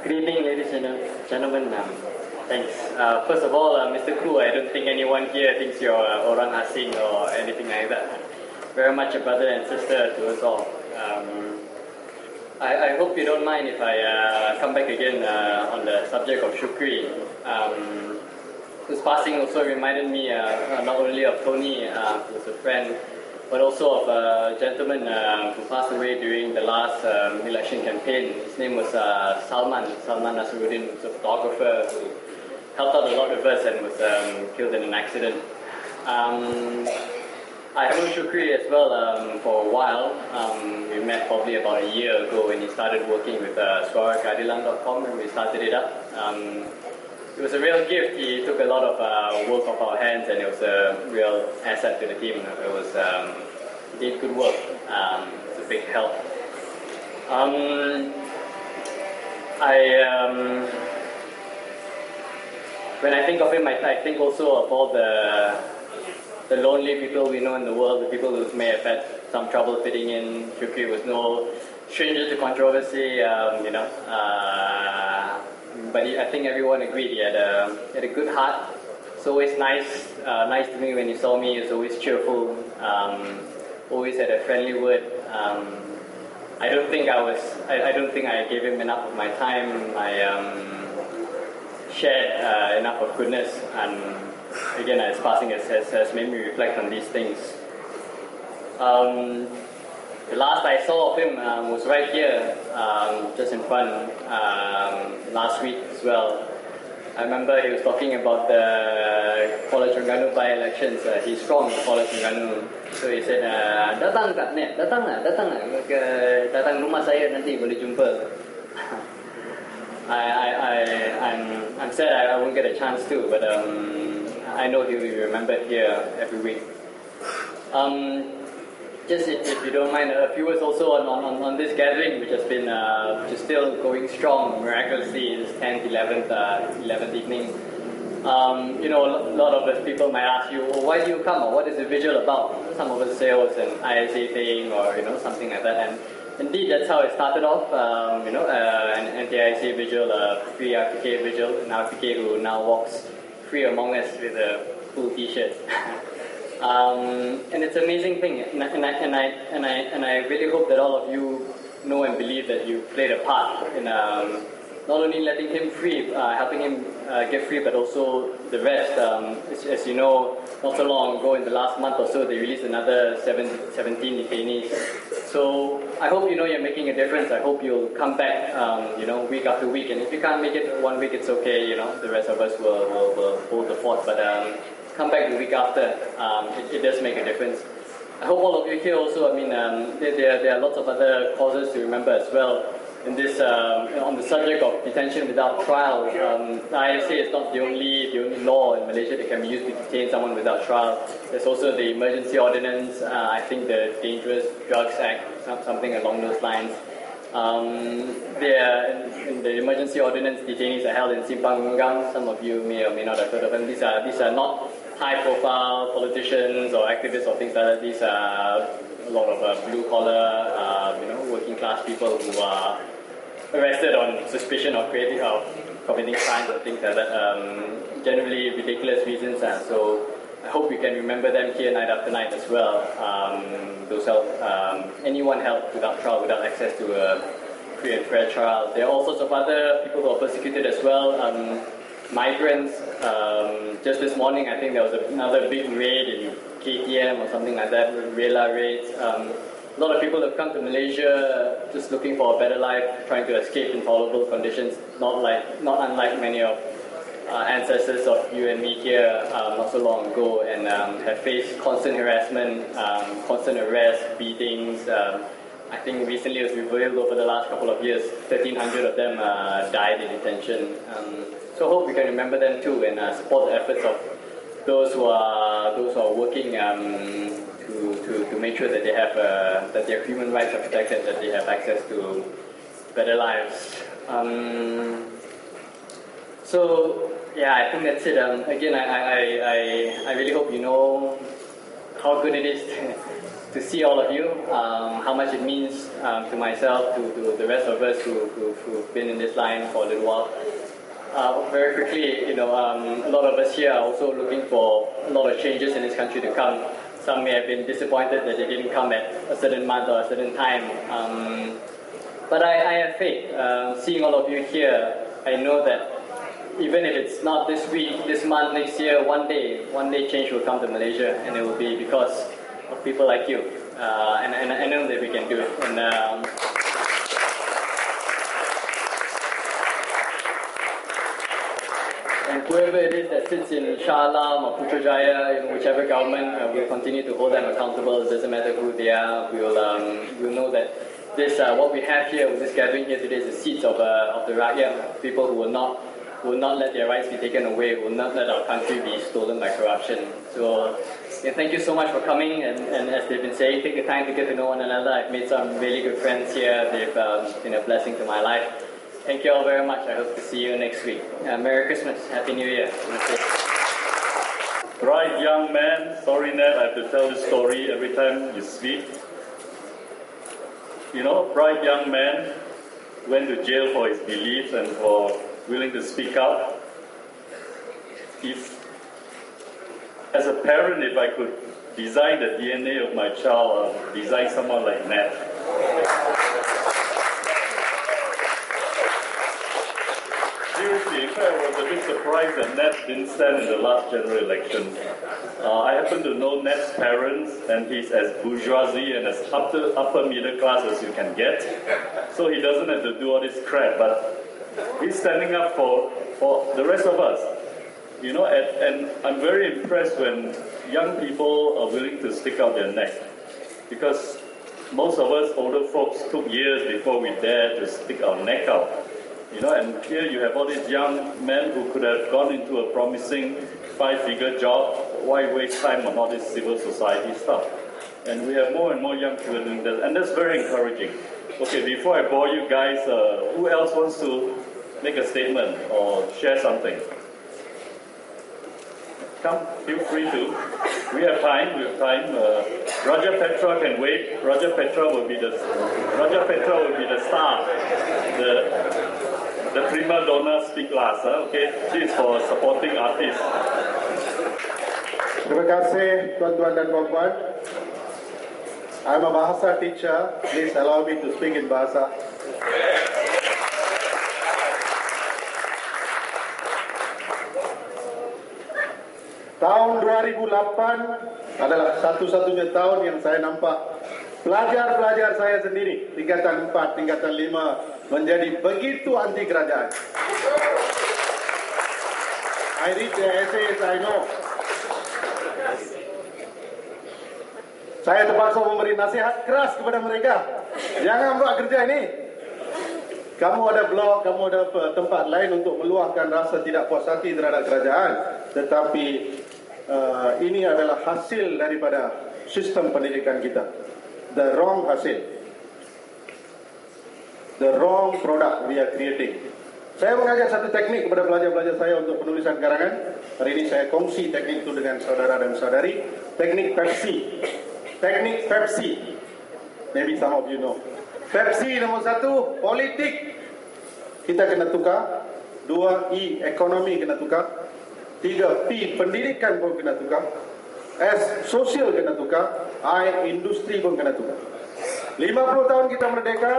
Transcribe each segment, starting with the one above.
Good evening, ladies and gentlemen. Thanks. First of all, Mr. Koo, I don't think anyone here thinks you're orang asing or anything like that. Very much a brother and sister to us all. I hope you don't mind if I come back again on the subject of Syukree. Whose passing also reminded me not only of Tony, who was a friend, but also of a gentleman who passed away during the last election campaign. His name was Salman Nasruddin, who was a photographer who helped out a lot of us and was killed in an accident. I know Syukree as well for a while. We met probably about a year ago when he started working with suarakeadilan.com and we started it up. It was a real gift. He took a lot of work off our hands and it was a real asset to the team. It was, he did good work. It's a big help. When I think of him, I think also of all the lonely people we know in the world, the people who may have had some trouble fitting in. Syukree was no stranger to controversy, but I think everyone agreed he had a good heart. It's always nice to me when he saw me. He was always cheerful, always had a friendly word. I don't think I gave him enough of my time. I shared enough of goodness, and again, his passing has made me reflect on these things. The last I saw of him was right here, just in front, last week as well. I remember he was talking about the Kuala Terengganu by-elections. He's from Kuala Terengganu. So he said, datang kat net, datang rumah saya nanti boleh jumpa. I'm sad I won't get a chance to, but I know he'll be remembered here every week. Just if you don't mind, a few words also on this gathering, which has been which is still going strong miraculously. This 10th, 11th evening. A lot of us people might ask you, well, why do you come, or what is the vigil about? Some of us say it's an ISA thing, or something like that. And indeed, that's how it started off. An anti-ISA vigil, a free RPK vigil, an RPK who now walks free among us with a cool T-shirt. And it's an amazing thing, and I really hope that all of you know and believe that you played a part in not only letting him free, helping him get free, but also the rest. As you know, not so long ago, in the last month or so, they released another 17 detainees. So I hope you're making a difference. I hope you'll come back, week after week. And if you can't make it 1 week, it's okay. The rest of us will hold the fort. But come back the week after. It does make a difference. I hope all of you here also. There are lots of other causes to remember as well. In this, on the subject of detention without trial, I say it's not the only law in Malaysia that can be used to detain someone without trial. There's also the emergency ordinance. I think the Dangerous Drugs Act, something along those lines. In the emergency ordinance, detainees are held in Simpang Ngam. Some of you may or may not have heard of them. These are not high-profile politicians or activists or things like that. These are a lot of blue-collar, working-class people who are arrested on suspicion of committing crimes or things like that. Generally ridiculous reasons. So I hope we can remember them here night after night as well. Those anyone held without trial, without access to a free and fair trial. There are all sorts of other people who are persecuted as well. Migrants. Just this morning, I think there was another big raid in KTM or something like that. Rela raids. A lot of people have come to Malaysia just looking for a better life, trying to escape intolerable conditions. Not unlike many of ancestors of you and me here not so long ago, and have faced constant harassment, constant arrests, beatings. I think recently it was revealed over the last couple of years, 1,300 of them died in detention. So I hope we can remember them too and support the efforts of those who are working to make sure that they have that their human rights are protected, that they have access to better lives. So yeah, I think that's it. Again, I really hope you know how good it is to see all of you, how much it means to myself, to the rest of us who've been in this line for a little while. Very quickly, a lot of us here are also looking for a lot of changes in this country to come. Some may have been disappointed that they didn't come at a certain month or a certain time. But I have faith. Seeing all of you here, I know that even if it's not this week, this month, next year, one day change will come to Malaysia, and it will be because of people like you. And I know that we can do it. And whoever it is that sits in Shah Alam or Putrajaya, in whichever government, we'll continue to hold them accountable. It doesn't matter who they are. We'll know that this what we have here with this gathering here today is the seeds of the Rakyat, people who will not let their rights be taken away, will not let our country be stolen by corruption. So thank you so much for coming, and as they've been saying, take the time to get to know one another. I've made some really good friends here. They've been a blessing to my life. Thank you all very much. I hope to see you next week. Merry Christmas. Happy New Year. Bright young man, sorry Ned, I have to tell this story every time you speak. Bright young man went to jail for his beliefs and for willing to speak out. As a parent, if I could design the DNA of my child, I'll design someone like Ned. Seriously, in fact, I was a bit surprised that Ned didn't stand in the last general election. I happen to know Ned's parents, and he's as bourgeoisie and as upper middle class as you can get. So he doesn't have to do all this crap, but he's standing up for the rest of us. And I'm very impressed when young people are willing to stick out their neck. Because most of us older folks took years before we dared to stick our neck out. And here you have all these young men who could have gone into a promising 5-figure job. Why waste time on all this civil society stuff? And we have more and more young people doing that, and that's very encouraging. Okay, before I bore you guys, who else wants to make a statement or share something? Come, feel free to. We have time. Raja Petra can wait. Raja Petra will be the star. The prima donna speak last. Okay, she is for supporting artists. Terima kasih tuan-tuan dan puan-puan. I'm a Bahasa teacher. Please allow me to speak in Bahasa. Tahun 2008 adalah satu-satunya tahun yang saya nampak pelajar-pelajar saya sendiri, tingkatan 4, tingkatan 5, menjadi begitu anti kerajaan. I read their essays, I know. Saya terpaksa memberi nasihat keras kepada mereka. Jangan buat kerja ini. Kamu ada blog, kamu ada tempat lain untuk meluahkan rasa tidak puas hati terhadap kerajaan. Tetapi ini adalah hasil daripada sistem pendidikan kita. The wrong hasil. The wrong product we are creating. Saya mengajar satu teknik kepada pelajar-pelajar saya untuk penulisan karangan. Hari ini saya kongsi teknik itu dengan saudara dan saudari. Teknik Pepsi. Teknik Pepsi. Maybe some of you know. Pepsi nomor 1, politik. Kita kena tukar. 2, E, ekonomi kena tukar. 3, P, pendidikan pun kena tukar. S, sosial kena tukar. I, industri pun kena tukar. 50 tahun kita merdeka.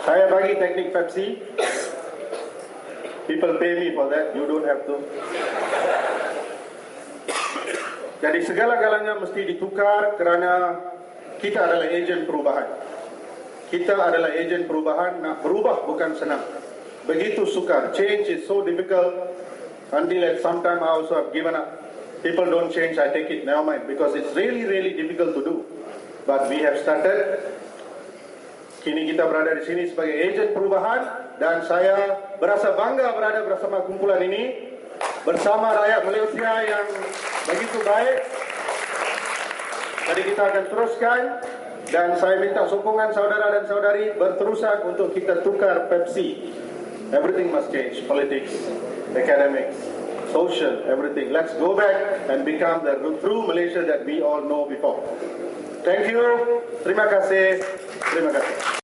Saya bagi teknik Pepsi. People pay me for that. You don't have to. Jadi segala-galanya mesti ditukar kerana kita adalah ejen perubahan. Kita adalah ejen perubahan. Nak berubah bukan senang. Begitu sukar. Change is so difficult. Until at some time I also have given up. People don't change, I take it, never mind. Because it's really, really difficult to do. But we have started. Kini kita berada di sini sebagai ejen perubahan. Dan saya berasa bangga berada bersama kumpulan ini. Bersama rakyat Malaysia yang begitu baik. Jadi kita akan teruskan. Dan saya minta sokongan saudara dan saudari berterusan untuk kita tukar Pepsi. Everything must change. Politics, academics, social, everything. Let's go back and become the true Malaysia that we all know before. Thank you. Terima kasih. Terima kasih.